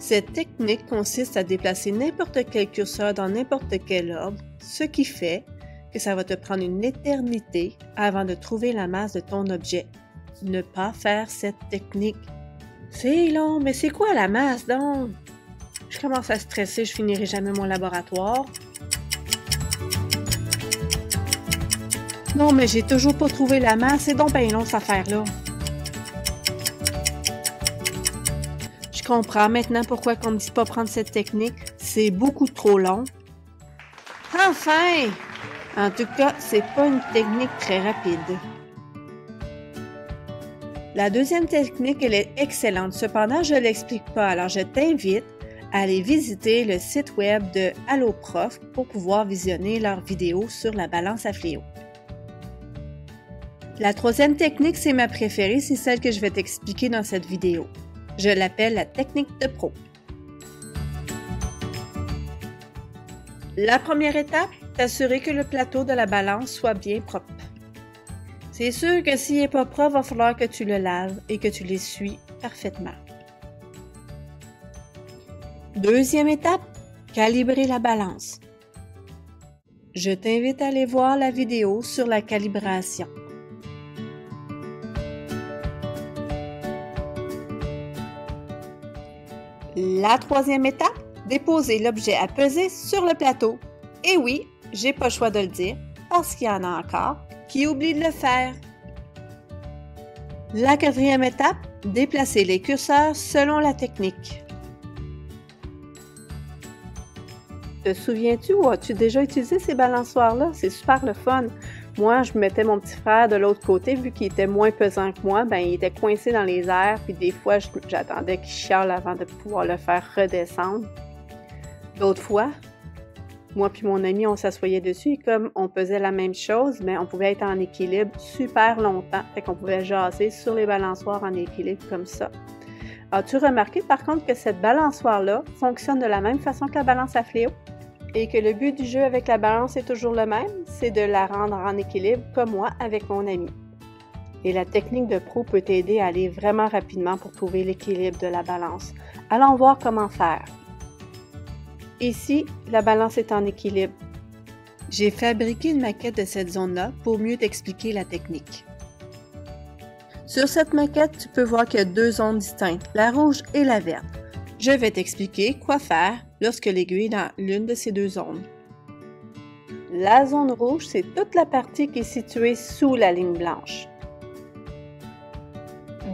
Cette technique consiste à déplacer n'importe quel curseur dans n'importe quel ordre, ce qui fait que ça va te prendre une éternité avant de trouver la masse de ton objet. Ne pas faire cette technique. C'est long, mais c'est quoi la masse donc? Je commence à stresser, je finirai jamais mon laboratoire. Non, mais j'ai toujours pas trouvé la masse, c'est donc bien long cette affaire-là. Je comprends maintenant pourquoi on me dit pas prendre cette technique. C'est beaucoup trop long. Enfin! En tout cas, c'est pas une technique très rapide. La deuxième technique, elle est excellente. Cependant, je ne l'explique pas. Alors, je t'invite à aller visiter le site web de Alloprof pour pouvoir visionner leurs vidéos sur la balance à fléau. La troisième technique, c'est ma préférée, c'est celle que je vais t'expliquer dans cette vidéo. Je l'appelle la technique de pro. La première étape, t'assurer que le plateau de la balance soit bien propre. C'est sûr que s'il n'est pas propre, il va falloir que tu le laves et que tu l'essuies parfaitement. Deuxième étape, calibrer la balance. Je t'invite à aller voir la vidéo sur la calibration. La troisième étape, déposer l'objet à peser sur le plateau. Et oui, j'ai pas le choix de le dire, parce qu'il y en a encore qui oublient de le faire. La quatrième étape, déplacer les curseurs selon la technique. Te souviens-tu ou as-tu déjà utilisé ces balançoires-là? C'est super le fun. Moi, je mettais mon petit frère de l'autre côté, vu qu'il était moins pesant que moi, il était coincé dans les airs, puis des fois, j'attendais qu'il chiale avant de pouvoir le faire redescendre. D'autres fois, moi puis mon ami, on s'assoyait dessus et comme on pesait la même chose, mais on pouvait être en équilibre super longtemps. Fait qu'on pouvait jaser sur les balançoires en équilibre comme ça. As-tu remarqué par contre que cette balançoire-là fonctionne de la même façon que la balance à fléau? Et que le but du jeu avec la balance est toujours le même, c'est de la rendre en équilibre comme moi avec mon ami. Et la technique de pro peut t'aider à aller vraiment rapidement pour trouver l'équilibre de la balance. Allons voir comment faire. Ici, la balance est en équilibre. J'ai fabriqué une maquette de cette zone-là pour mieux t'expliquer la technique. Sur cette maquette, tu peux voir qu'il y a deux zones distinctes, la rouge et la verte. Je vais t'expliquer quoi faire lorsque l'aiguille est dans l'une de ces deux zones. La zone rouge, c'est toute la partie qui est située sous la ligne blanche.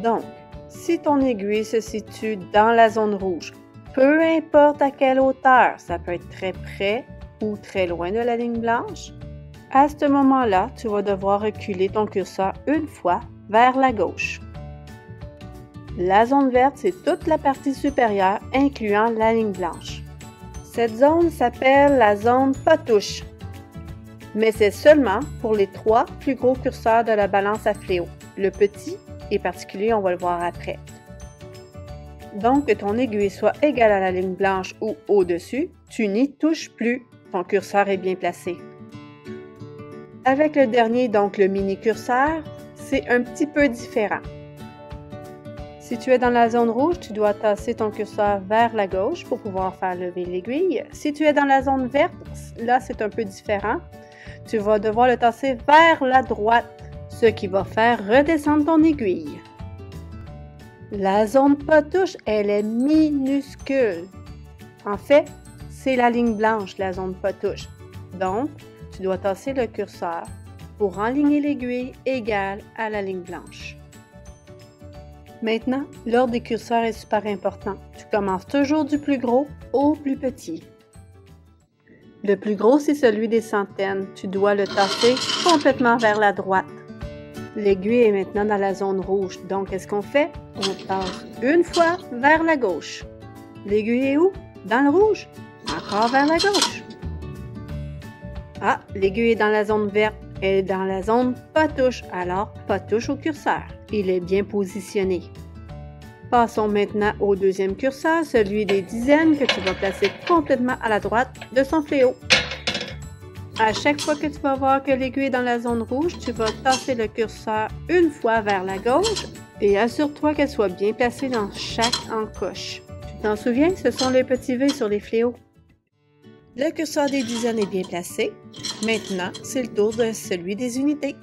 Donc, si ton aiguille se situe dans la zone rouge, peu importe à quelle hauteur, ça peut être très près ou très loin de la ligne blanche, à ce moment-là, tu vas devoir reculer ton curseur une fois vers la gauche. La zone verte, c'est toute la partie supérieure, incluant la ligne blanche. Cette zone s'appelle la zone pas touche, mais c'est seulement pour les trois plus gros curseurs de la balance à fléau. Le petit et particulier, on va le voir après. Donc, que ton aiguille soit égale à la ligne blanche ou au-dessus, tu n'y touches plus. Ton curseur est bien placé. Avec le dernier, donc le mini-curseur, c'est un petit peu différent. Si tu es dans la zone rouge, tu dois tasser ton curseur vers la gauche pour pouvoir faire lever l'aiguille. Si tu es dans la zone verte, là c'est un peu différent. Tu vas devoir le tasser vers la droite, ce qui va faire redescendre ton aiguille. La zone pas touche, elle est minuscule. En fait, c'est la ligne blanche, la zone pas touche. Donc, tu dois tasser le curseur pour enligner l'aiguille égale à la ligne blanche. Maintenant, l'ordre des curseurs est super important. Tu commences toujours du plus gros au plus petit. Le plus gros, c'est celui des centaines. Tu dois le tasser complètement vers la droite. L'aiguille est maintenant dans la zone rouge. Donc, qu'est-ce qu'on fait? On tasse une fois vers la gauche. L'aiguille est où? Dans le rouge. Encore vers la gauche. Ah, l'aiguille est dans la zone verte. Elle est dans la zone pas touche. Alors, pas touche au curseur. Il est bien positionné. Passons maintenant au deuxième curseur, celui des dizaines que tu vas placer complètement à la droite de son fléau. À chaque fois que tu vas voir que l'aiguille est dans la zone rouge, tu vas tasser le curseur une fois vers la gauche et assure-toi qu'elle soit bien placée dans chaque encoche. Tu T'en souviens, ce sont les petits V sur les fléaux. Le curseur des dizaines est bien placé. Maintenant, c'est le tour de celui des unités.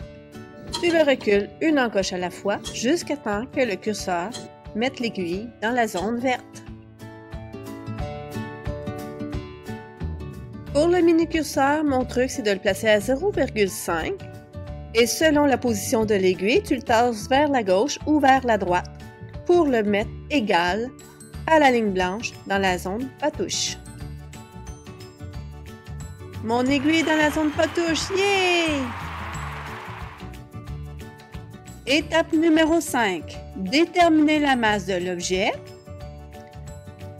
Tu le recules une encoche à la fois jusqu'à temps que le curseur mette l'aiguille dans la zone verte. Pour le mini-curseur, mon truc, c'est de le placer à 0,5 et selon la position de l'aiguille, tu le tasses vers la gauche ou vers la droite pour le mettre égal à la ligne blanche dans la zone pas touche. Mon aiguille dans la zone pas touche, yeah! Étape numéro 5. Déterminer la masse de l'objet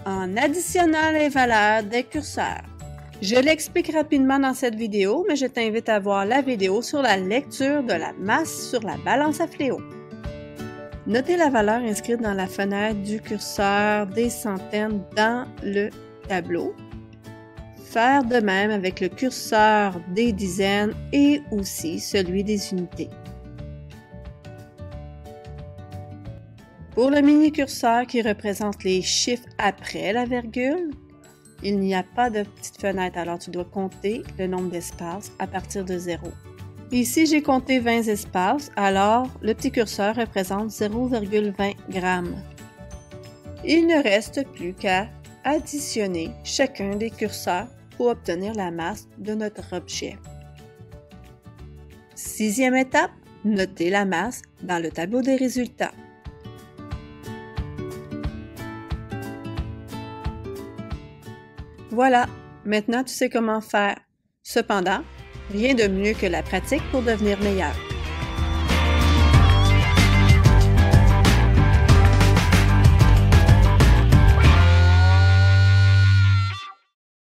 en additionnant les valeurs des curseurs. Je l'explique rapidement dans cette vidéo, mais je t'invite à voir la vidéo sur la lecture de la masse sur la balance à fléaux. Notez la valeur inscrite dans la fenêtre du curseur des centaines dans le tableau. Faire de même avec le curseur des dizaines et aussi celui des unités. Pour le mini-curseur qui représente les chiffres après la virgule, il n'y a pas de petite fenêtre, alors tu dois compter le nombre d'espaces à partir de 0. Ici, j'ai compté 20 espaces, alors le petit curseur représente 0,20 g. Il ne reste plus qu'à additionner chacun des curseurs pour obtenir la masse de notre objet. Sixième étape, noter la masse dans le tableau des résultats. Voilà, maintenant tu sais comment faire. Cependant, rien de mieux que la pratique pour devenir meilleur.